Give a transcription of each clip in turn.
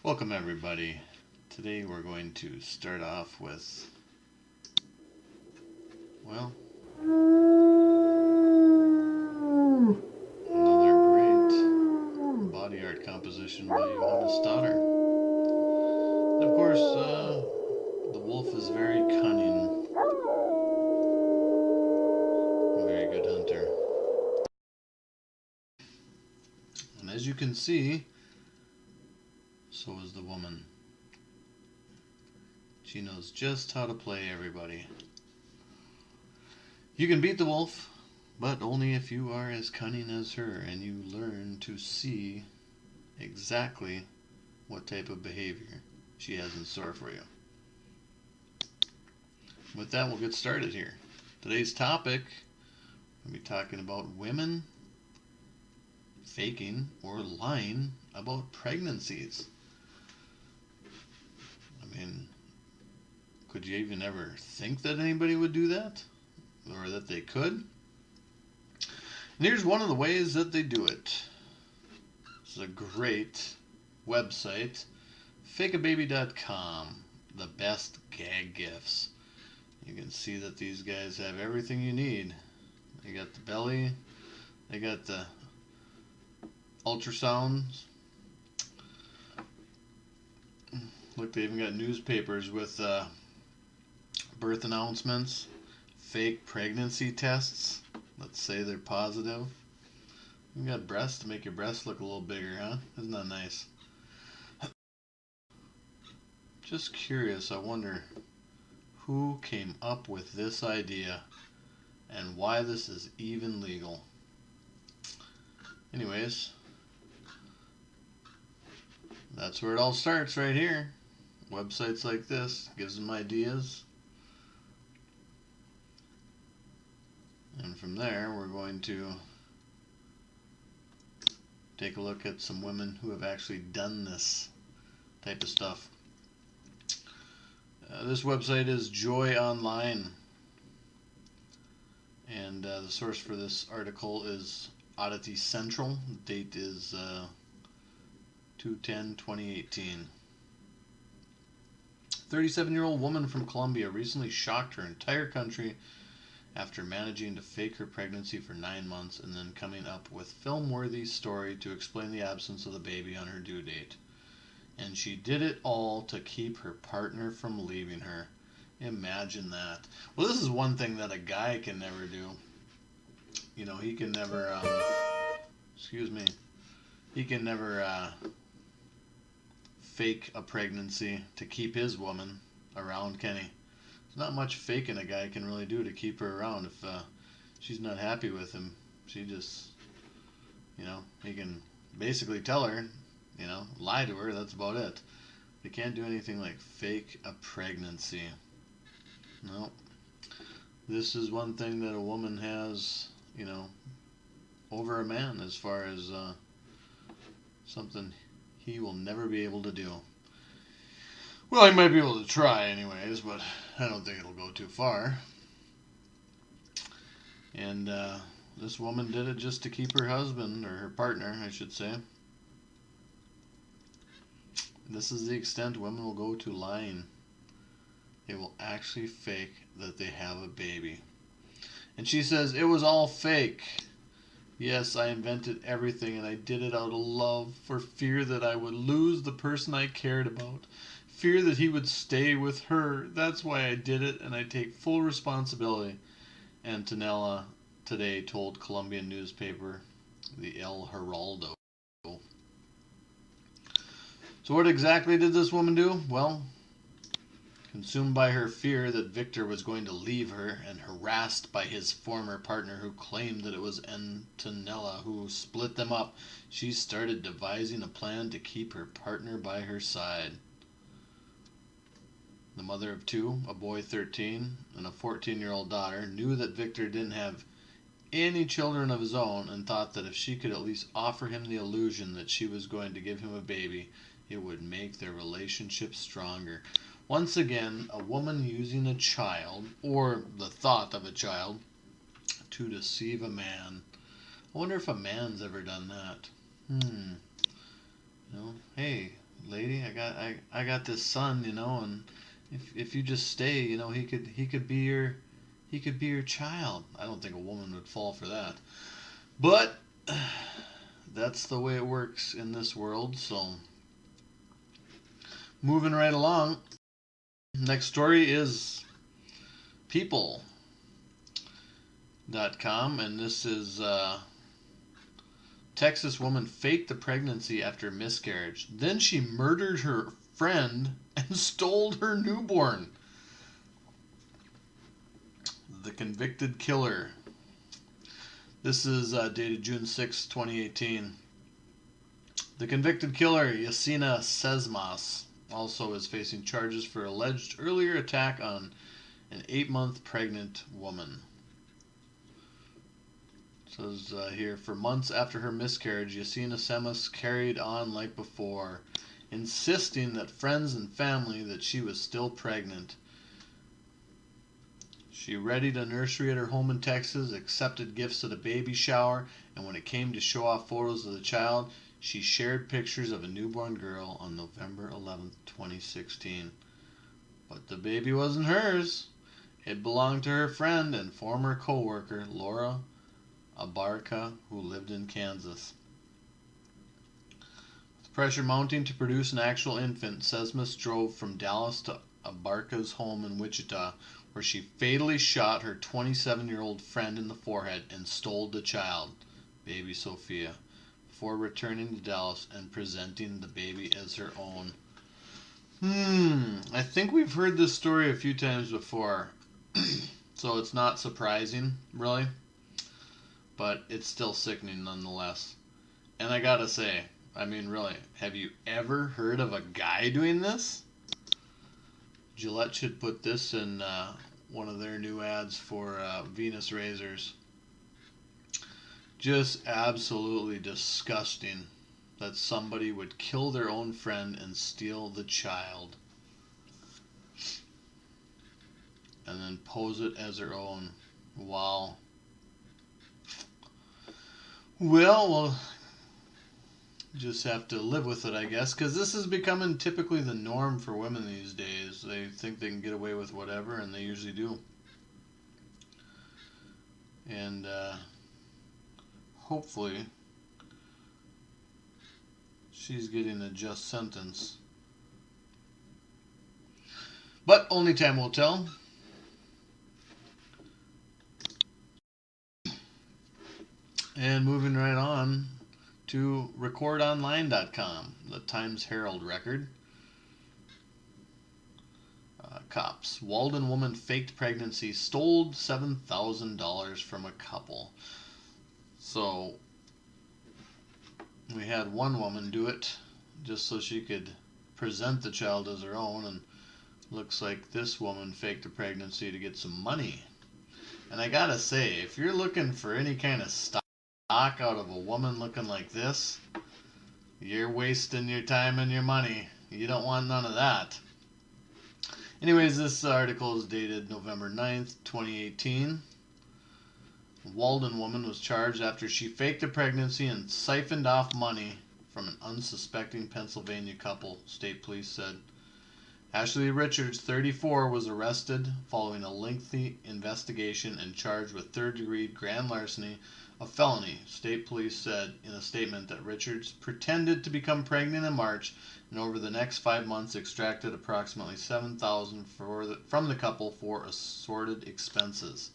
Welcome everybody. Today we're going to start off with, well, another great body art composition by Johannes Stoddard. And of course, the wolf is very cunning, a very good hunter. And as you can see, so is the woman. She knows just how to play everybody. You can beat the wolf, but only if you are as cunning as her and you learn to see exactly what type of behavior she has in store for you. With that, we'll get started here. Today's topic, we'll be talking about women faking or lying about pregnancies. I mean, could you even ever think that anybody would do that? Or that they could? And here's one of the ways that they do it. This is a great website, fakeababy.com, the best gag gifts. You can see that these guys have everything you need. They got the belly, they got the ultrasounds. Look, they even got newspapers with birth announcements, fake pregnancy tests. Let's say they're positive. You got breasts to make your breasts look a little bigger, huh? Isn't that nice? Just curious, I wonder who came up with this idea and why this is even legal. Anyways, that's where it all starts right here. Websites like this gives them ideas. And from there, we're going to take a look at some women who have actually done this type of stuff. This website is Joy Online. And the source for this article is Oddity Central. The date is 2/10/2018. 37-year-old woman from Colombia recently shocked her entire country after managing to fake her pregnancy for 9 months and then coming up with film-worthy story to explain the absence of the baby on her due date. And she did it all to keep her partner from leaving her. Imagine that. Well, this is one thing that a guy can never do. You know, he can never, he can never fake a pregnancy to keep his woman around, can he? Not much faking a guy can really do to keep her around. If she's not happy with him, she just, he can basically tell her, lie to her, that's about it. They can't do anything like fake a pregnancy. No. This is one thing that a woman has, over a man as far as something he will never be able to do. Well, he might be able to try anyways, but I don't think it'll go too far. And this woman did it just to keep her husband, or her partner, I should say. This is the extent women will go to lying. They will actually fake that they have a baby. And she says, it was all fake. Yes, I invented everything, and I did it out of love, for fear that I would lose the person I cared about. Fear that he would stay with her. That's why I did it, and I take full responsibility. Antonella today told Colombian newspaper, the El Heraldo. So what exactly did this woman do? Well, consumed by her fear that Victor was going to leave her and harassed by his former partner who claimed that it was Antonella who split them up, she started devising a plan to keep her partner by her side. The mother of two, a boy 13 and a 14-year-old daughter, knew that Victor didn't have any children of his own and thought that if she could at least offer him the illusion that she was going to give him a baby, it would make their relationship stronger. Once again, a woman using a child, or the thought of a child, to deceive a man. I wonder if a man's ever done that. Hey, lady, I I got this son, and if you just stay, he could be your child. I don't think a woman would fall for that, but that's the way it works in this world. So moving right along, next story is People.com, and this is Texas woman faked the pregnancy after miscarriage. Then she murdered her friend and stole her newborn. The convicted killer. This is dated June 6, 2018. The convicted killer, Yasina Sesmas, also is facing charges for alleged earlier attack on an 8-month pregnant woman. It says here, for months after her miscarriage, Yasina Sesmas carried on like before, insisting that friends and family that she was still pregnant. She readied a nursery at her home in Texas, accepted gifts at a baby shower, and when it came to show off photos of the child, she shared pictures of a newborn girl on November 11, 2016. But the baby wasn't hers. It belonged to her friend and former co-worker, Laura Abarca, who lived in Kansas. With pressure mounting to produce an actual infant, Sesmas drove from Dallas to Abarca's home in Wichita, where she fatally shot her 27-year-old friend in the forehead and stole the child, baby Sophia, before returning to Dallas and presenting the baby as her own. I think we've heard this story a few times before, so it's not surprising, really, but it's still sickening nonetheless. And I gotta say, I mean, really, have you ever heard of a guy doing this? Gillette should put this in one of their new ads for Venus razors. Just absolutely disgusting that somebody would kill their own friend and steal the child. And then pose it as their own. Wow. Well, we'll just have to live with it, I guess, because this is becoming typically the norm for women these days. They think they can get away with whatever, and they usually do. And hopefully she's getting a just sentence. But only time will tell. And moving right on to recordonline.com, the Times Herald record. Cops. Walden woman faked pregnancy, stole $7,000 from a couple. So we had one woman do it just so she could present the child as her own, and looks like this woman faked a pregnancy to get some money. And I gotta say, if you're looking for any kind of stock out of a woman looking like this, you're wasting your time and your money. You don't want none of that. Anyways, this article is dated November 9th, 2018. A Walden woman was charged after she faked a pregnancy and siphoned off money from an unsuspecting Pennsylvania couple, state police said. Ashley Richards, 34, was arrested following a lengthy investigation and charged with third-degree grand larceny, a felony. State police said in a statement that Richards pretended to become pregnant in March and over the next 5 months extracted approximately $7,000 from the couple for assorted expenses.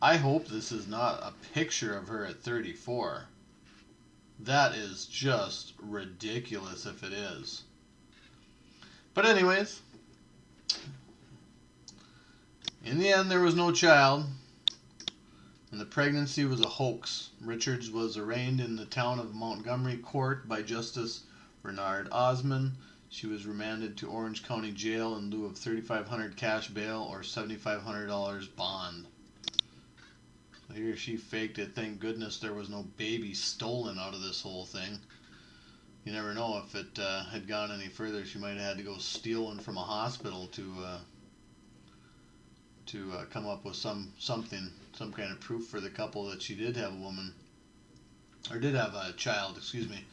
I hope this is not a picture of her at 34. That is just ridiculous if it is. But anyways, in the end there was no child, and the pregnancy was a hoax. Richards was arraigned in the town of Montgomery Court by Justice Bernard Osmond. She was remanded to Orange County Jail in lieu of $3,500 cash bail or $7,500 bond. So here she faked it. Thank goodness there was no baby stolen out of this whole thing. You never know, if it had gone any further, she might have had to go steal one from a hospital to come up with some kind of proof for the couple that she did have a child, excuse me.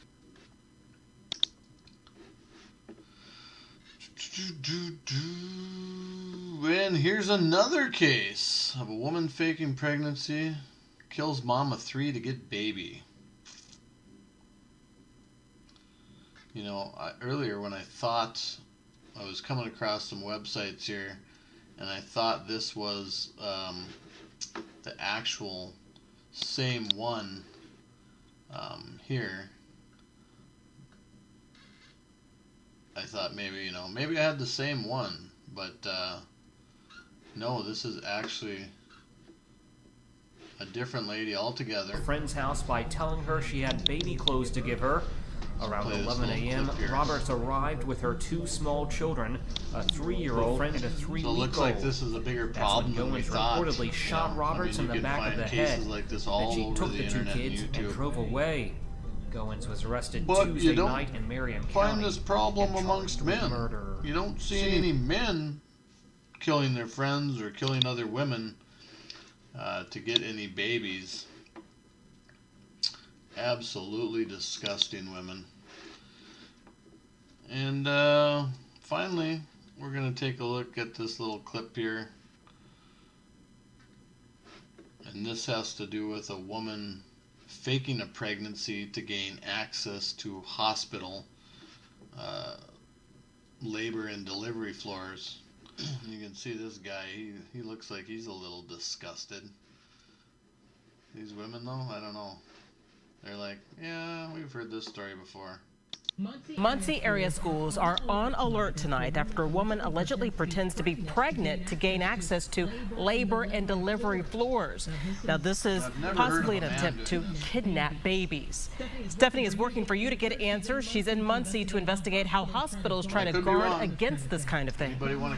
And here's another case of a woman faking pregnancy, kills mom of 3 to get baby. You know, earlier when I thought I was coming across some websites here, and I thought this was the actual same one here. I thought maybe, maybe I had the same one, but no, this is actually a different lady altogether. A friend's house by telling her she had baby clothes to give her. Around 11 a.m., Roberts arrived with her 2 small children, a 3-year-old friend and a 3-week-old. So it looks like this is a bigger problem than we thought. Reportedly shot Roberts in the back of the head. Like this all then she took the 2 kids and drove away. Goins was arrested Tuesday night in Marion County. Find this problem amongst men. Murder. You don't see any men killing their friends or killing other women to get any babies. Absolutely disgusting women. And finally, we're going to take a look at this little clip here. And this has to do with a woman faking a pregnancy to gain access to hospital labor and delivery floors. You can see this guy, he looks like he's a little disgusted. These women though, I don't know. They're like, yeah, we've heard this story before. Muncie area schools are on alert tonight after a woman allegedly pretends to be pregnant to gain access to labor and delivery floors. Now, this is possibly an attempt to kidnap babies. Stephanie is working for you to get answers. She's in Muncie to investigate how hospitals try to guard against this kind of thing.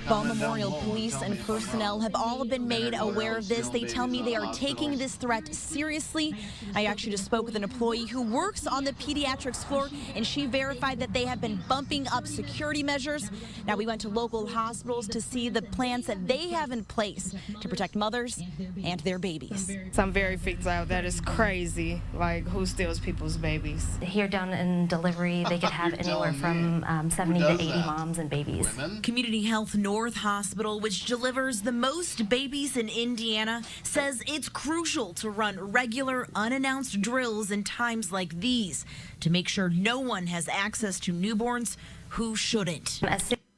Ball Memorial Police and personnel have all been made aware of this. They tell me they are taking this threat seriously. I actually just spoke with an employee who works on the pediatrics floor, and she verified that they have been bumping up security measures. Now, we went to local hospitals to see the plans that they have in place to protect mothers and their babies. I'm very freaked out. That is crazy. Like, who steals people's babies? Here down in delivery, they could have anywhere from 70 to 80 moms and babies. Women? Community Health North Hospital, which delivers the most babies in Indiana, says it's crucial to run regular, unannounced drills in times like these to make sure no one has access to newborns who shouldn't.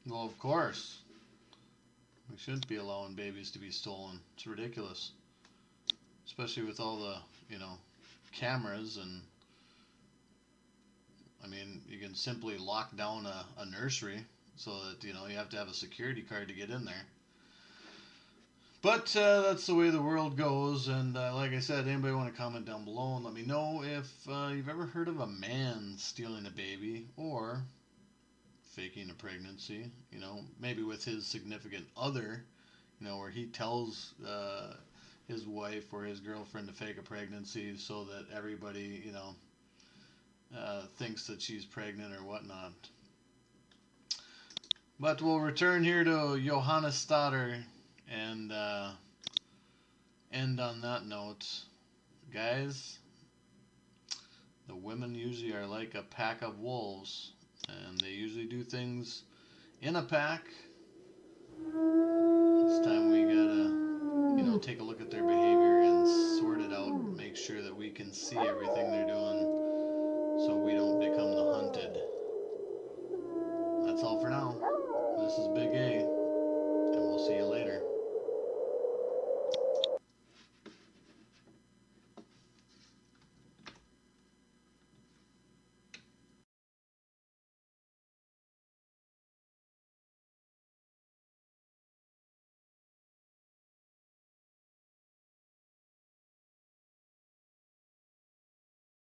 Well, of course. We shouldn't be allowing babies to be stolen. It's ridiculous. Especially with all the, cameras and, I mean, you can simply lock down a nursery so that, you have to have a security card to get in there. But that's the way the world goes, and like I said, anybody want to comment down below and let me know if you've ever heard of a man stealing a baby or faking a pregnancy, maybe with his significant other, where he tells his wife or his girlfriend to fake a pregnancy so that everybody, thinks that she's pregnant or whatnot. But we'll return here to Johannes Stoddard and end on that note. Guys, the women usually are like a pack of wolves, and they usually do things in a pack. It's time we gotta, take a look at their behavior and sort it out, make sure that we can see everything they're doing.